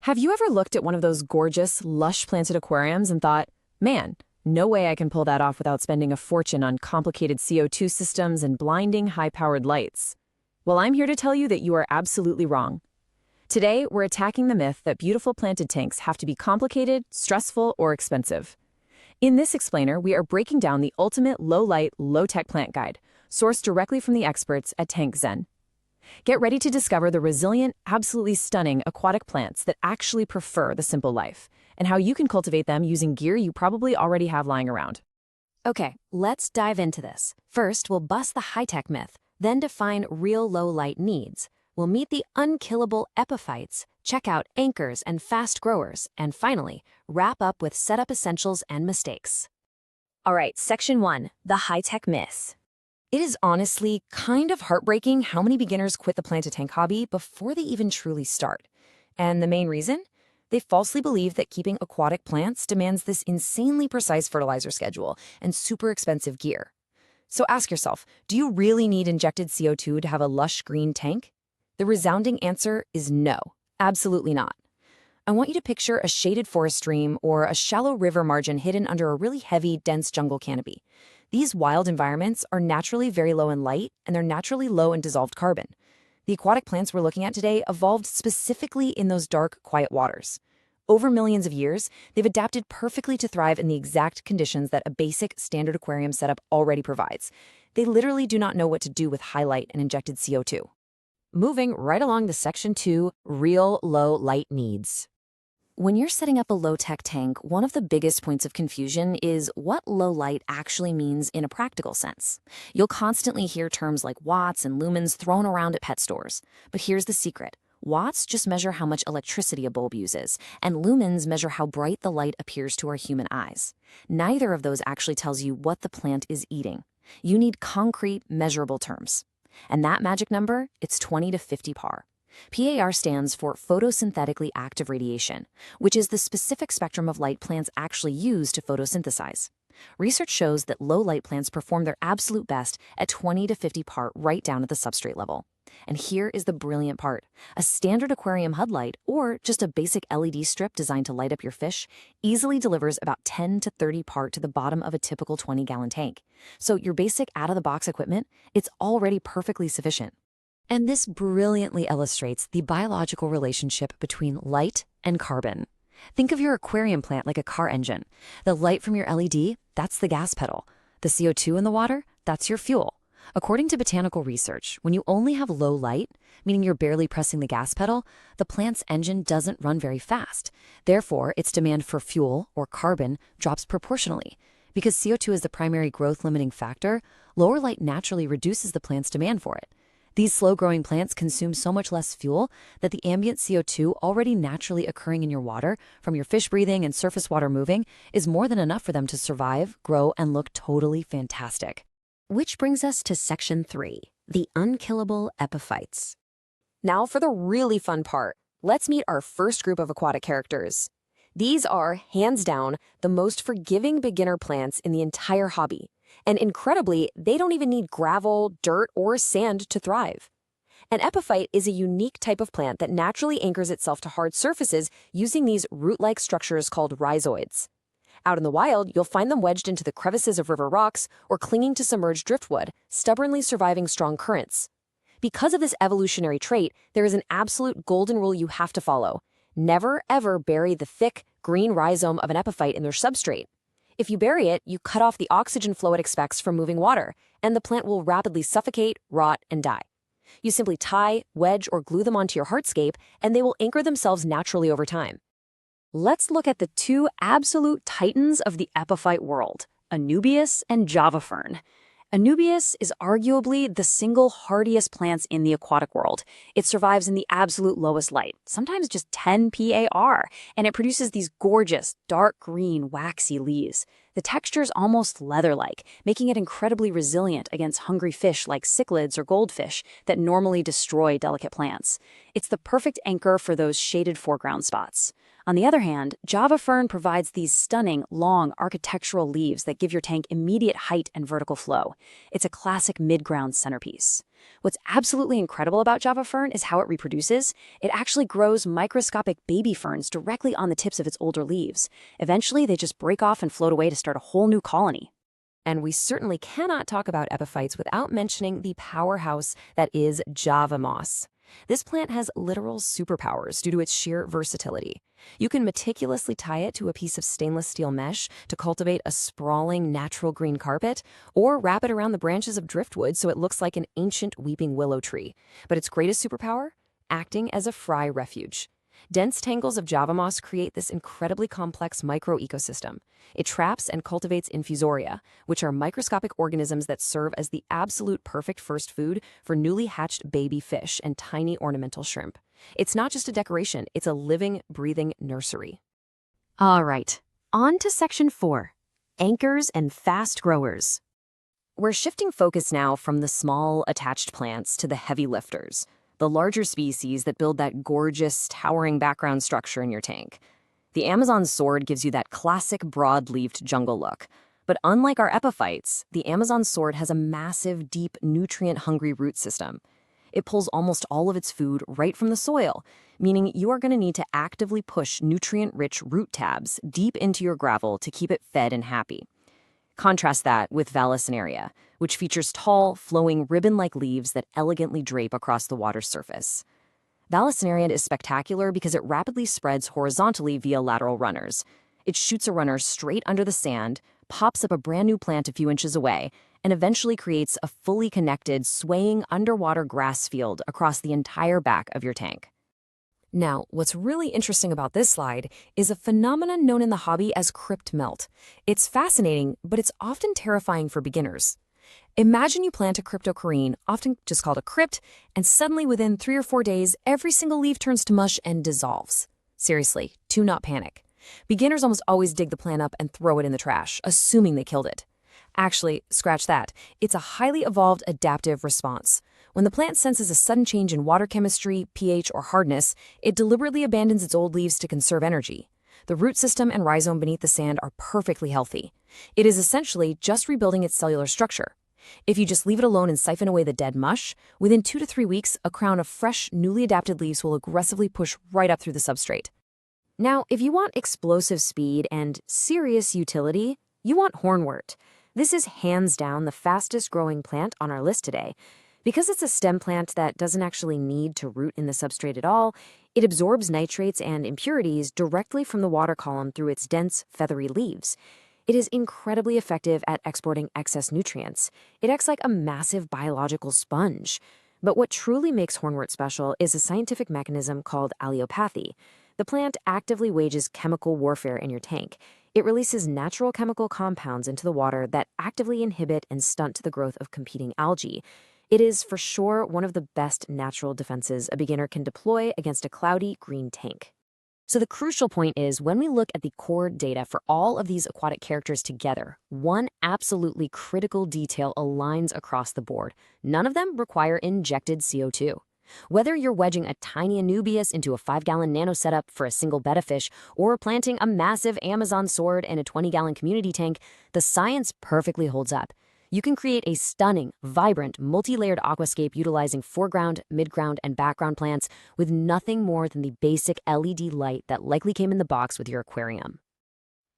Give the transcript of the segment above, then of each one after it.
Have you ever looked at one of those gorgeous, lush-planted aquariums and thought, man, no way I can pull that off without spending a fortune on complicated CO2 systems and blinding high-powered lights? Well, I'm here to tell you that you are absolutely wrong. Today, we're attacking the myth that beautiful planted tanks have to be complicated, stressful, or expensive. In this explainer, we are breaking down the ultimate low-light, low-tech plant guide, sourced directly from the experts at TankZen. Get ready to discover the resilient, absolutely stunning aquatic plants that actually prefer the simple life, and how you can cultivate them using gear you probably already have lying around. Okay, let's dive into this. First, we'll bust the high-tech myth, then define real low-light needs. We'll meet the unkillable epiphytes, check out anchors and fast growers, and finally, wrap up with setup essentials and mistakes. All right, Section 1, the high-tech myth. It is honestly kind of heartbreaking how many beginners quit the planted tank hobby before they even truly start. And the main reason? They falsely believe that keeping aquatic plants demands this insanely precise fertilizer schedule and super expensive gear. So ask yourself, do you really need injected CO2 to have a lush green tank? The resounding answer is no, absolutely not. I want you to picture a shaded forest stream or a shallow river margin hidden under a really heavy, dense jungle canopy. These wild environments are naturally very low in light, and they're naturally low in dissolved carbon. The aquatic plants we're looking at today evolved specifically in those dark, quiet waters. Over millions of years, they've adapted perfectly to thrive in the exact conditions that a basic standard aquarium setup already provides. They literally do not know what to do with high light and injected CO2. Moving right along to Section 2, real low light needs. When you're setting up a low-tech tank, one of the biggest points of confusion is what low light actually means in a practical sense. You'll constantly hear terms like watts and lumens thrown around at pet stores. But here's the secret. Watts just measure how much electricity a bulb uses, and lumens measure how bright the light appears to our human eyes. Neither of those actually tells you what the plant is eating. You need concrete, measurable terms. And that magic number, it's 20 to 50 par. PAR stands for photosynthetically active radiation, which is the specific spectrum of light plants actually use to photosynthesize. Research shows that low-light plants perform their absolute best at 20 to 50 par right down at the substrate level. And here is the brilliant part. A standard aquarium HUD light, or just a basic LED strip designed to light up your fish, easily delivers about 10 to 30 par to the bottom of a typical 20-gallon tank. So your basic out-of-the-box equipment, it's already perfectly sufficient. And this brilliantly illustrates the biological relationship between light and carbon. Think of your aquarium plant like a car engine. The light from your LED, that's the gas pedal. The CO2 in the water, that's your fuel. According to botanical research, when you only have low light, meaning you're barely pressing the gas pedal, the plant's engine doesn't run very fast. Therefore, its demand for fuel, or carbon, drops proportionally. Because CO2 is the primary growth-limiting factor, lower light naturally reduces the plant's demand for it. These slow-growing plants consume so much less fuel that the ambient CO2 already naturally occurring in your water, from your fish breathing and surface water moving, is more than enough for them to survive, grow, and look totally fantastic. Which brings us to Section 3, the unkillable epiphytes. Now for the really fun part. Let's meet our first group of aquatic characters. These are, hands down, the most forgiving beginner plants in the entire hobby. And incredibly, they don't even need gravel, dirt, or sand to thrive. An epiphyte is a unique type of plant that naturally anchors itself to hard surfaces using these root-like structures called rhizoids. Out in the wild, you'll find them wedged into the crevices of river rocks or clinging to submerged driftwood, stubbornly surviving strong currents. Because of this evolutionary trait, there is an absolute golden rule you have to follow. Never, ever bury the thick, green rhizome of an epiphyte in their substrate. If you bury it, you cut off the oxygen flow it expects from moving water, and the plant will rapidly suffocate, rot, and die. You simply tie, wedge, or glue them onto your hardscape, and they will anchor themselves naturally over time. Let's look at the two absolute titans of the epiphyte world, Anubias and Java fern. Anubias is arguably the single hardiest plants in the aquatic world. It survives in the absolute lowest light, sometimes just 10 PAR, and it produces these gorgeous, dark green, waxy leaves. The texture is almost leather-like, making it incredibly resilient against hungry fish like cichlids or goldfish that normally destroy delicate plants. It's the perfect anchor for those shaded foreground spots. On the other hand, Java fern provides these stunning, long, architectural leaves that give your tank immediate height and vertical flow. It's a classic mid-ground centerpiece. What's absolutely incredible about Java fern is how it reproduces. It actually grows microscopic baby ferns directly on the tips of its older leaves. Eventually, they just break off and float away to start a whole new colony. And we certainly cannot talk about epiphytes without mentioning the powerhouse that is Java moss. This plant has literal superpowers due to its sheer versatility. You can meticulously tie it to a piece of stainless steel mesh to cultivate a sprawling natural green carpet, or wrap it around the branches of driftwood so it looks like an ancient weeping willow tree. But its greatest superpower? Acting as a fry refuge. Dense tangles of Java moss create this incredibly complex microecosystem. It traps and cultivates infusoria, which are microscopic organisms that serve as the absolute perfect first food for newly hatched baby fish and tiny ornamental shrimp. It's not just a decoration, it's a living, breathing nursery. All right, on to section 4, anchors and fast growers. We're shifting focus now from the small, attached plants to the heavy lifters, the larger species that build that gorgeous, towering background structure in your tank. The Amazon sword gives you that classic broad-leaved jungle look. But unlike our epiphytes, the Amazon sword has a massive, deep, nutrient-hungry root system. It pulls almost all of its food right from the soil, meaning you are going to need to actively push nutrient-rich root tabs deep into your gravel to keep it fed and happy. Contrast that with Vallisneria, which features tall, flowing, ribbon-like leaves that elegantly drape across the water's surface. Vallisneria is spectacular because it rapidly spreads horizontally via lateral runners. It shoots a runner straight under the sand, pops up a brand new plant a few inches away, and eventually creates a fully connected, swaying underwater grass field across the entire back of your tank. Now, what's really interesting about this slide is a phenomenon known in the hobby as crypt melt. It's fascinating, but it's often terrifying for beginners. Imagine you plant a cryptococcine, often just called a crypt, and suddenly within 3 or 4 days, every single leaf turns to mush and dissolves. Seriously, do not panic. Beginners almost always dig the plant up and throw it in the trash, assuming they killed it. Actually, scratch that. It's a highly evolved adaptive response. When the plant senses a sudden change in water chemistry, pH, or hardness, it deliberately abandons its old leaves to conserve energy. The root system and rhizome beneath the sand are perfectly healthy. It is essentially just rebuilding its cellular structure. If you just leave it alone and siphon away the dead mush, within 2 to 3 weeks, a crown of fresh, newly adapted leaves will aggressively push right up through the substrate. Now, if you want explosive speed and serious utility, you want Hornwort. This is hands down the fastest growing plant on our list today. Because it's a stem plant that doesn't actually need to root in the substrate at all, it absorbs nitrates and impurities directly from the water column through its dense, feathery leaves. It is incredibly effective at exporting excess nutrients. It acts like a massive biological sponge. But what truly makes Hornwort special is a scientific mechanism called allelopathy. The plant actively wages chemical warfare in your tank. It releases natural chemical compounds into the water that actively inhibit and stunt the growth of competing algae. It is for sure one of the best natural defenses a beginner can deploy against a cloudy green tank. So the crucial point is, when we look at the core data for all of these aquatic characters together, one absolutely critical detail aligns across the board. None of them require injected CO2. Whether you're wedging a tiny Anubias into a 5-gallon nano setup for a single betta fish, or planting a massive Amazon sword in a 20-gallon community tank, the science perfectly holds up. You can create a stunning, vibrant, multi-layered aquascape utilizing foreground, midground, and background plants with nothing more than the basic LED light that likely came in the box with your aquarium.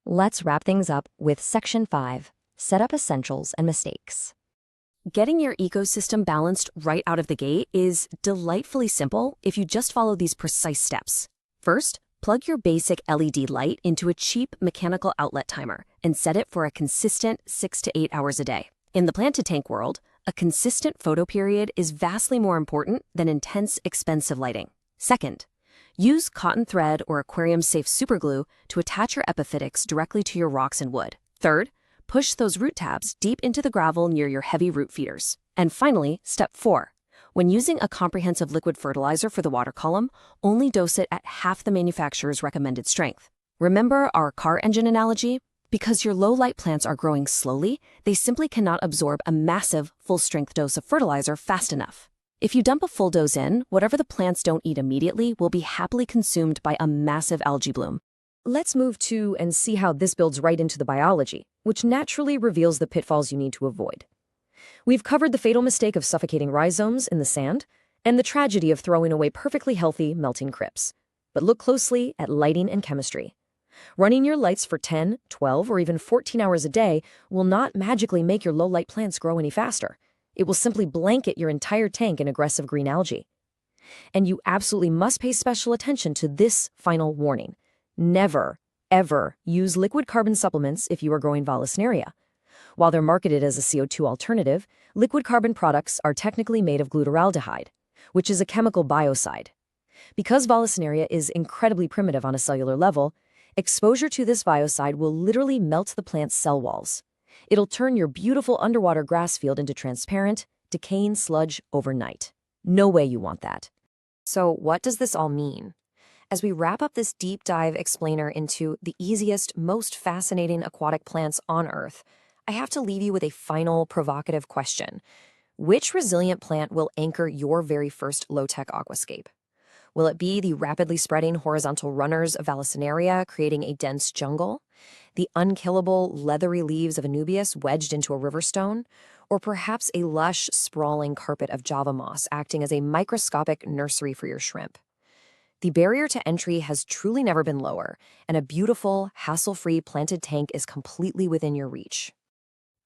Let's wrap things up with Section 5, Setup Essentials and Mistakes. Getting your ecosystem balanced right out of the gate is delightfully simple if you just follow these precise steps. First, plug your basic LED light into a cheap mechanical outlet timer and set it for a consistent 6 to 8 hours a day. In the plant-to-tank world, a consistent photo period is vastly more important than intense, expensive lighting. Second, use cotton thread or aquarium-safe superglue to attach your epiphytics directly to your rocks and wood. Third, push those root tabs deep into the gravel near your heavy root feeders. And finally, step 4. When using a comprehensive liquid fertilizer for the water column, only dose it at half the manufacturer's recommended strength. Remember our car engine analogy? Because your low-light plants are growing slowly, they simply cannot absorb a massive, full-strength dose of fertilizer fast enough. If you dump a full dose in, whatever the plants don't eat immediately will be happily consumed by a massive algae bloom. Let's move to and see how this builds right into the biology, which naturally reveals the pitfalls you need to avoid. We've covered the fatal mistake of suffocating rhizomes in the sand and the tragedy of throwing away perfectly healthy, melting crypts. But look closely at lighting and chemistry. Running your lights for 10, 12, or even 14 hours a day will not magically make your low-light plants grow any faster. It will simply blanket your entire tank in aggressive green algae. And you absolutely must pay special attention to this final warning. Never, ever use liquid carbon supplements if you are growing Vallisneria. While they're marketed as a CO2 alternative, liquid carbon products are technically made of glutaraldehyde, which is a chemical biocide. Because Vallisneria is incredibly primitive on a cellular level, exposure to this biocide will literally melt the plant's cell walls. It'll turn your beautiful underwater grass field into transparent, decaying sludge overnight. No way you want that. So what does this all mean? As we wrap up this deep dive explainer into the easiest, most fascinating aquatic plants on Earth, I have to leave you with a final provocative question. Which resilient plant will anchor your very first low-tech aquascape? Will it be the rapidly spreading horizontal runners of Vallisneria creating a dense jungle? The unkillable, leathery leaves of Anubias wedged into a river stone? Or perhaps a lush, sprawling carpet of Java moss acting as a microscopic nursery for your shrimp? The barrier to entry has truly never been lower, and a beautiful, hassle-free planted tank is completely within your reach.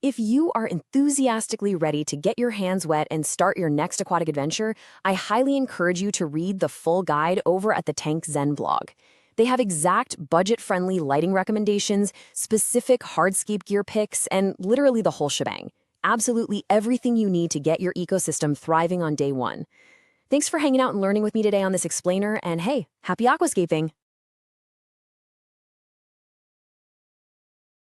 If you are enthusiastically ready to get your hands wet and start your next aquatic adventure, I highly encourage you to read the full guide over at the TankZen blog. They have exact budget-friendly lighting recommendations, specific hardscape gear picks, and literally the whole shebang. Absolutely everything you need to get your ecosystem thriving on day one. Thanks for hanging out and learning with me today on this explainer, and hey, happy aquascaping!